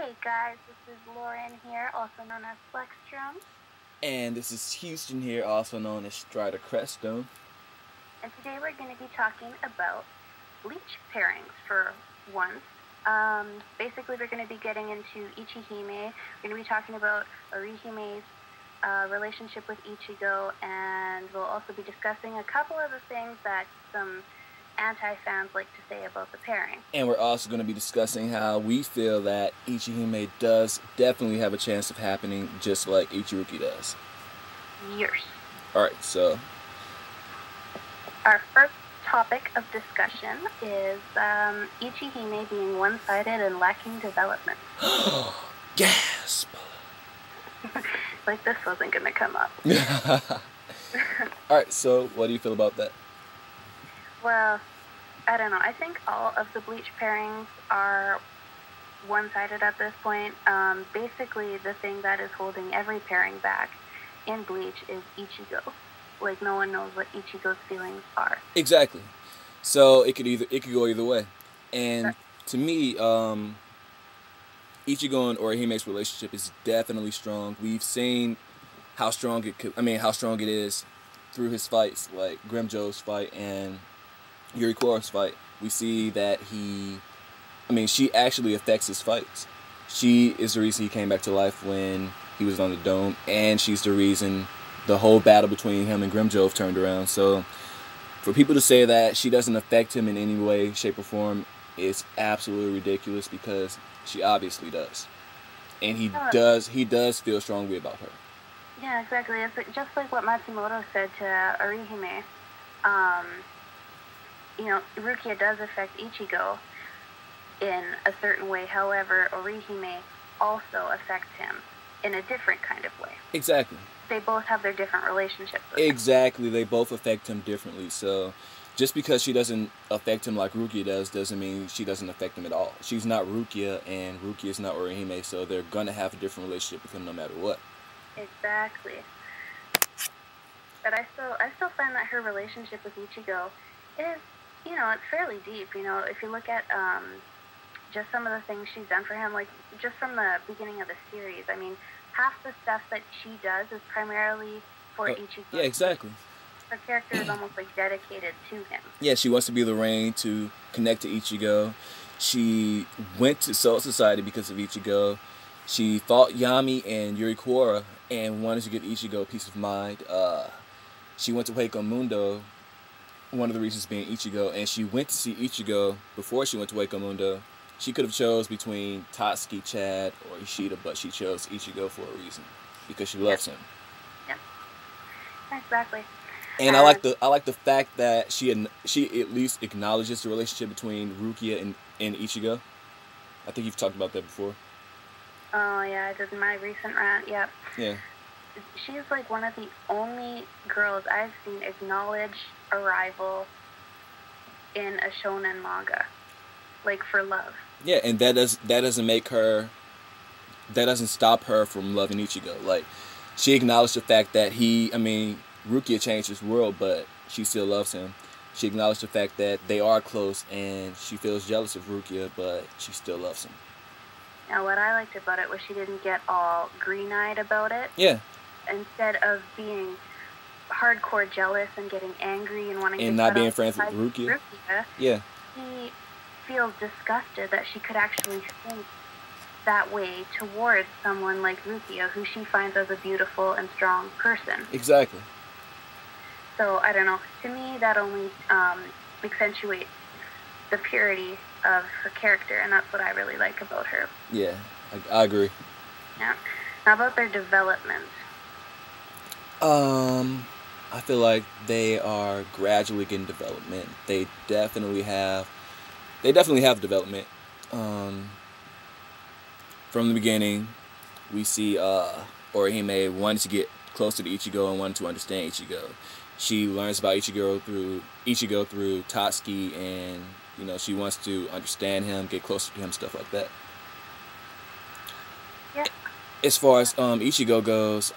Hey guys, this is Lauren here, also known as Flexstrom. And this is Houston here, also known as StriderCrestone. And today we're going to be talking about bleach pairings for once. Basically we're going to be getting into IchiHime. We're going to be talking about Orihime's relationship with Ichigo, and we'll also be discussing a couple of the things that some anti-fans like to say about the pairing. And we're also going to be discussing how we feel that IchiHime does definitely have a chance of happening, just like Ichiruki does. Years. Alright, so our first topic of discussion is IchiHime being one-sided and lacking development. Gasp! Like this wasn't going to come up. Alright, so what do you feel about that? Well, I don't know. I think all of the bleach pairings are one-sided at this point. Basically, the thing that is holding every pairing back in bleach is Ichigo. Like, no one knows what Ichigo's feelings are. Exactly. So it could go either way. And to me, Ichigo and Orihime's relationship is definitely strong. We've seen how strong it is through his fights, like Grimmjow's fight and Yurikora's fight. We see that she actually affects his fights. She is the reason he came back to life when he was on the dome, and she's the reason the whole battle between him and Grimmjow turned around. So for people to say that she doesn't affect him in any way, shape, or form is absolutely ridiculous, because she obviously does. And he does feel strongly about her. Yeah, exactly. It's just like what Matsumoto said to Orihime. Rukia does affect Ichigo in a certain way. However, Orihime also affects him in a different kind of way. Exactly. They both have their different relationships with him. They both affect him differently. So just because she doesn't affect him like Rukia does doesn't mean she doesn't affect him at all. She's not Rukia, and Rukia is not Orihime, so they're gonna have a different relationship with him no matter what. Exactly. But I still find that her relationship with Ichigo is, it's fairly deep. If you look at just some of the things she's done for him, like just from the beginning of the series, I mean, half the stuff that she does is primarily for Ichigo. Yeah, exactly. Her character is almost like dedicated to him. Yeah, she wants to be the Rain to connect to Ichigo. She went to Soul Society because of Ichigo. She fought Yami and Yurikora and wanted to give Ichigo peace of mind. She went to Hueco Mundo, one of the reasons being Ichigo, and she went to see Ichigo before she went to Hueco Mundo. She could have chose between Tatsuki, Chad, or Ishida, but she chose Ichigo for a reason, because she loves him. Yeah, exactly. And I like the fact that she at least acknowledges the relationship between Rukia and Ichigo. I think you've talked about that before. Oh yeah, I did in my recent rant. Yep. Yeah. She's like one of the only girls I've seen acknowledge a rival in a shonen manga, like for love. Yeah, and that doesn't stop her from loving Ichigo. Like, she acknowledged the fact that Rukia changed his world, but she still loves him. She acknowledged the fact that they are close, and she feels jealous of Rukia, but she still loves him. Now, what I liked about it was she didn't get all green-eyed about it. Yeah. Instead of being hardcore jealous and getting angry and wanting to not being friends with Rukia. Yeah. She feels disgusted that she could actually think that way towards someone like Rukia, who she finds as a beautiful and strong person. Exactly. So, I don't know. To me, that only accentuates the purity of her character, and that's what I really like about her. Yeah, I agree. Yeah. How about their development? I feel like they are gradually getting development. They definitely have development. From the beginning, we see Orihime wanted to get closer to Ichigo and wanted to understand Ichigo. She learns about Ichigo through Tatsuki, and she wants to understand him, get closer to him, stuff like that. Yeah. As far as Ichigo goes,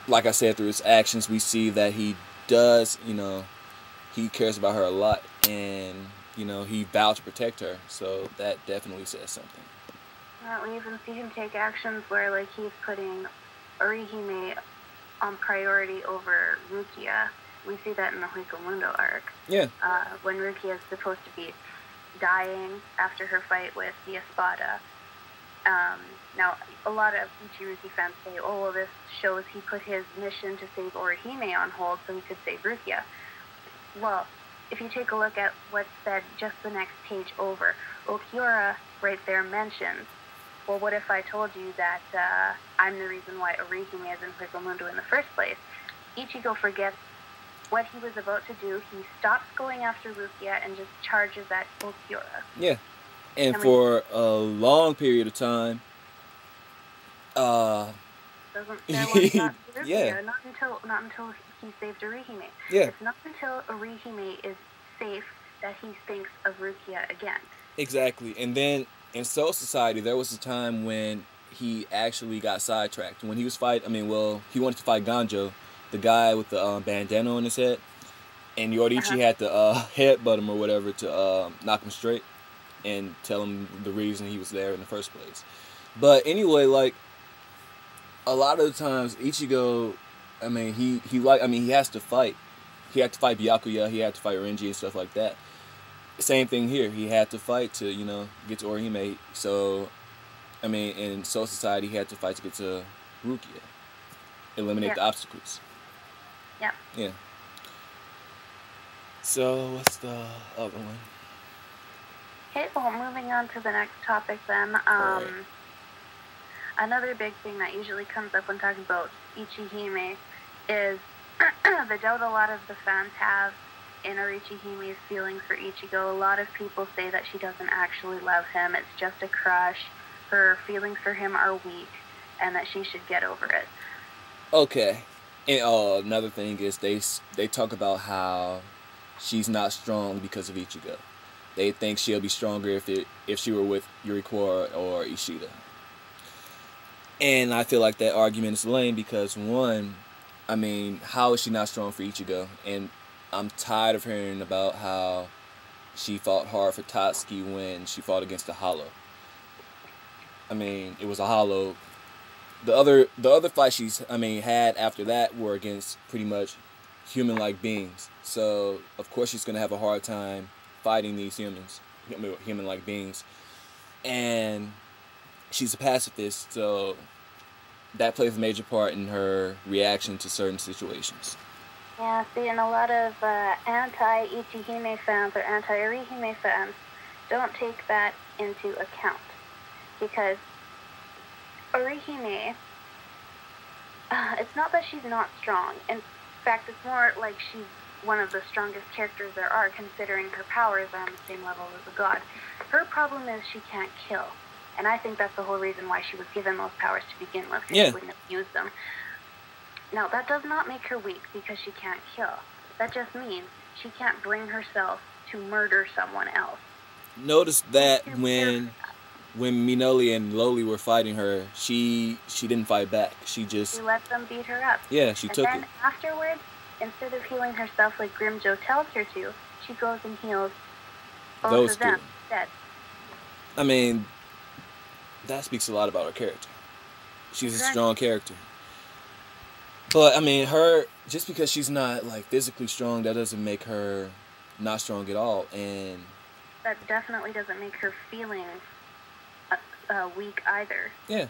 like I said, through his actions, we see that he does, he cares about her a lot, and he vowed to protect her, so that definitely says something. We even see him take actions where, like, he's putting Orihime on priority over Rukia. We see that in the Hueco arc. Yeah. When Rukia is supposed to be dying after her fight with the Espada. Now, a lot of Ichiruki fans say, oh, well, this shows he put his mission to save Orihime on hold so he could save Rukia. Well, if you take a look at what's said just the next page over, Okiura right there mentions, well, what if I told you that I'm the reason why Orihime is in Hueco in the first place? Ichigo forgets what he was about to do. He stops going after Rukia and just charges at Okiura. Yeah. And for a long period of time, doesn't say what about Rukia, yeah. not until he saved Orihime. Yeah. It's not until Orihime is safe that he thinks of Rukia again. Exactly. And then in Soul Society, there was a time when he actually got sidetracked. When he was he wanted to fight Ganjo, the guy with the bandana on his head, and Yoriichi had to headbutt him or whatever to knock him straight and tell him the reason he was there in the first place. But anyway, like, a lot of the times Ichigo, he has to fight. He had to fight Byakuya, he had to fight Renji and stuff like that. Same thing here. He had to fight to, get to Orihime. So, in Soul Society, he had to fight to get to Rukia. Eliminate the obstacles. Yeah. Yeah. So, what's the other one? Okay, well, moving on to the next topic then. Right. Another big thing that usually comes up when talking about IchiHime is the doubt a lot of the fans have in Orihime's feelings for Ichigo. A lot of people say that she doesn't actually love him. It's just a crush. Her feelings for him are weak, and that she should get over it. Okay. And another thing is they talk about how she's not strong because of Ichigo. They think she'll be stronger if she were with Yurikora or Ishida. And I feel like that argument is lame because, one, how is she not strong for Ichigo? And I'm tired of hearing about how she fought hard for Tatsuki when she fought against the Hollow. It was a Hollow. The other fight she's had after that were against pretty much human-like beings. So of course she's gonna have a hard time fighting these human-like beings. And she's a pacifist, so that plays a major part in her reaction to certain situations. Yeah, see, and a lot of anti-Ichihime fans or anti-Orihime fans don't take that into account. Because Orihime, it's not that she's not strong. In fact, it's more like she's one of the strongest characters there are, considering her powers are on the same level as a god. Her problem is she can't kill. And I think that's the whole reason why she was given those powers to begin with, because she wouldn't have used them. Now, that does not make her weak because she can't kill. That just means she can't bring herself to murder someone else. Notice that when Minoli and Loli were fighting her, she didn't fight back. She let them beat her up. Yeah, she took it. And then afterwards, instead of healing herself like Grimjo tells her to, she goes and heals both of them instead. That speaks a lot about her character. She's a strong character. But, her, just because she's not, physically strong, that doesn't make her not strong at all. And that definitely doesn't make her feelings weak either. Yeah.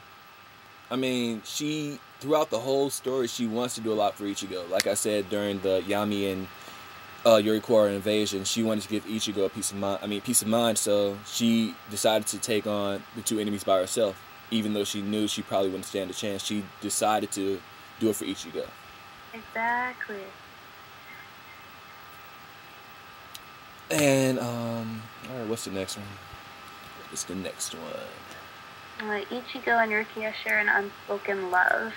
She, throughout the whole story, she wants to do a lot for Ichigo. Like I said, during the Yami and Yurikora invasion, she wanted to give Ichigo a peace of mind, so she decided to take on the two enemies by herself. Even though she knew she probably wouldn't stand a chance, she decided to do it for Ichigo. Exactly. And, alright, what's the next one? What's the next one? Ichigo and Rukia share an unspoken love.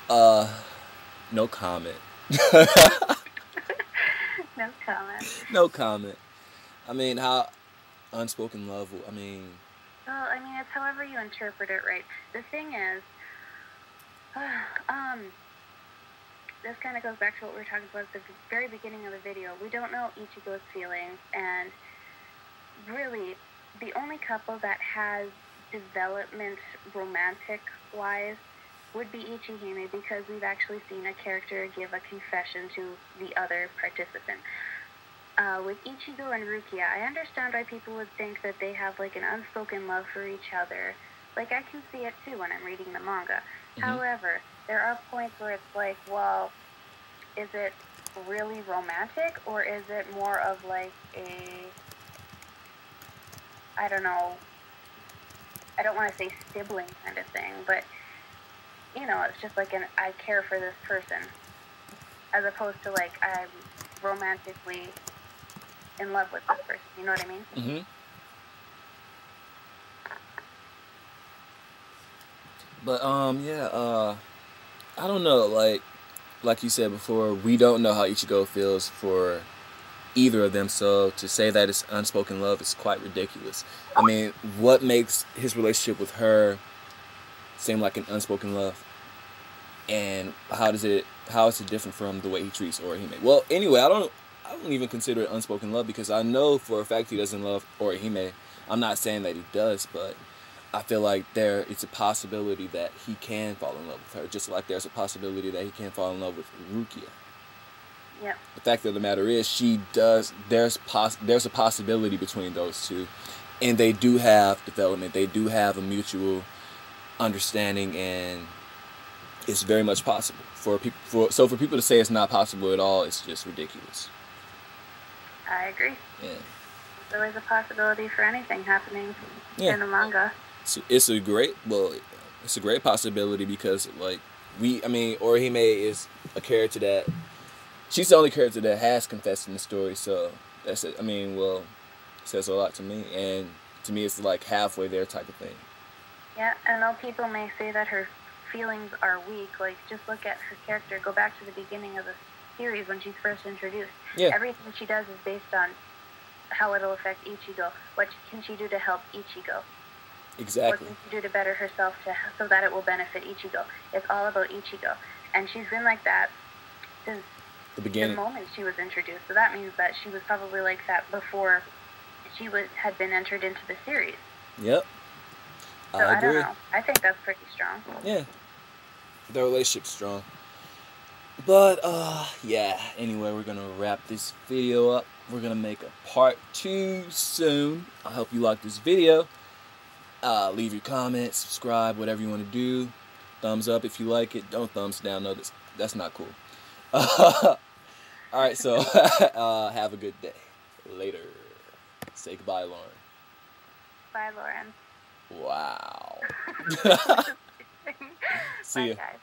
No comment. No comment. No comment. How unspoken love, Well, it's however you interpret it, right? The thing is, this kind of goes back to what we were talking about at the very beginning of the video. We don't know Ichigo's feelings, and really, the only couple that has development romantic-wise would be IchiHime, because we've actually seen a character give a confession to the other participant. With Ichigo and Rukia, I understand why people would think that they have like an unspoken love for each other. Like, I can see it too when I'm reading the manga. However, there are points where it's like, well, is it really romantic, or is it more of like a, I don't know, I don't want to say sibling kind of thing, but, you know, it's just like an I care for this person, as opposed to like I'm romantically in love with this person. You know what I mean? Mm-hmm. But yeah, I don't know. Like you said before, we don't know how Ichigo feels for either of them. So to say that it's unspoken love is quite ridiculous. I mean, what makes his relationship with her seem like an unspoken love? And how is it different from the way he treats Orihime? Well, anyway, I don't even consider it unspoken love, because I know for a fact he doesn't love Orihime. I'm not saying that he does, but I feel like it's a possibility that he can fall in love with her, just like there's a possibility that he can fall in love with Rukia. Yep. The fact of the matter is, she does. There's a possibility between those two, and they do have development. They do have a mutual understanding, and it's very much possible for people. For people to say it's not possible at all, it's just ridiculous. I agree. Yeah. There's always a possibility for anything happening in the manga. It's a great possibility, because Orihime is a character that, she's the only character that has confessed in the story, so that's it. It says a lot to me, and to me it's like halfway there type of thing. Yeah, and though people may say that her feelings are weak, like, just look at her character, go back to the beginning of the series when she's first introduced. Yeah. Everything she does is based on how it'll affect Ichigo. What can she do to help Ichigo? Exactly. What can she do to better herself so that it will benefit Ichigo? It's all about Ichigo. And she's been like that since the moment she was introduced. So that means that she was probably like that before she had been entered into the series. Yep. So I don't know. I think that's pretty strong. Yeah. The relationship's strong. But, yeah. Anyway, we're going to wrap this video up. We're going to make a part 2 soon. I hope you like this video. Leave your comments, subscribe, whatever you want to do. Thumbs up if you like it. Don't thumbs down. No, that's not cool. Alright, so have a good day. Later. Say goodbye, Lauren. Bye, Lauren. Wow. See ya. guys.